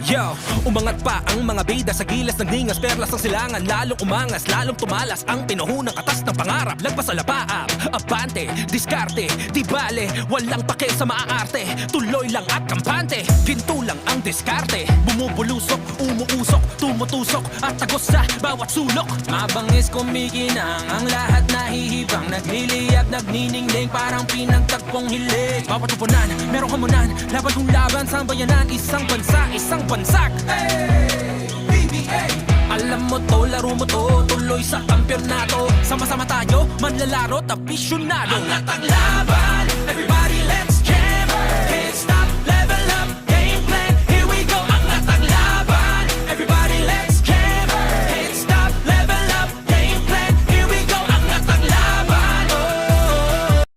Yo, umangat pa ang mga bida sa gilas ng ningas, perlas ng silangan, lalong umangas, lalong tumalas ang pinuhunang katas ng pangarap. Lagpas sa lapaap, abante, diskarte, di bale, walang pake sa maaarte, tuloy lang at kampante, ginto lang ang diskarte, bumubulusok, umuusok, tumutusok at tagos sa bawat sulok. Mabangis kumikinang, ang lahat nahihibang, nagliliyab, nagniningning, parang pinagtagpong hilig. Bawat upunan, merong hamunan, laban kong laban sa bayanan, isang bansa, isang bansak. Hey, PBA! Alam mo to, laro mo to, tuloy sa kampyonato. Sama-sama tayo, manlalaro, tapisyonado. Angat ang laban, everybody let's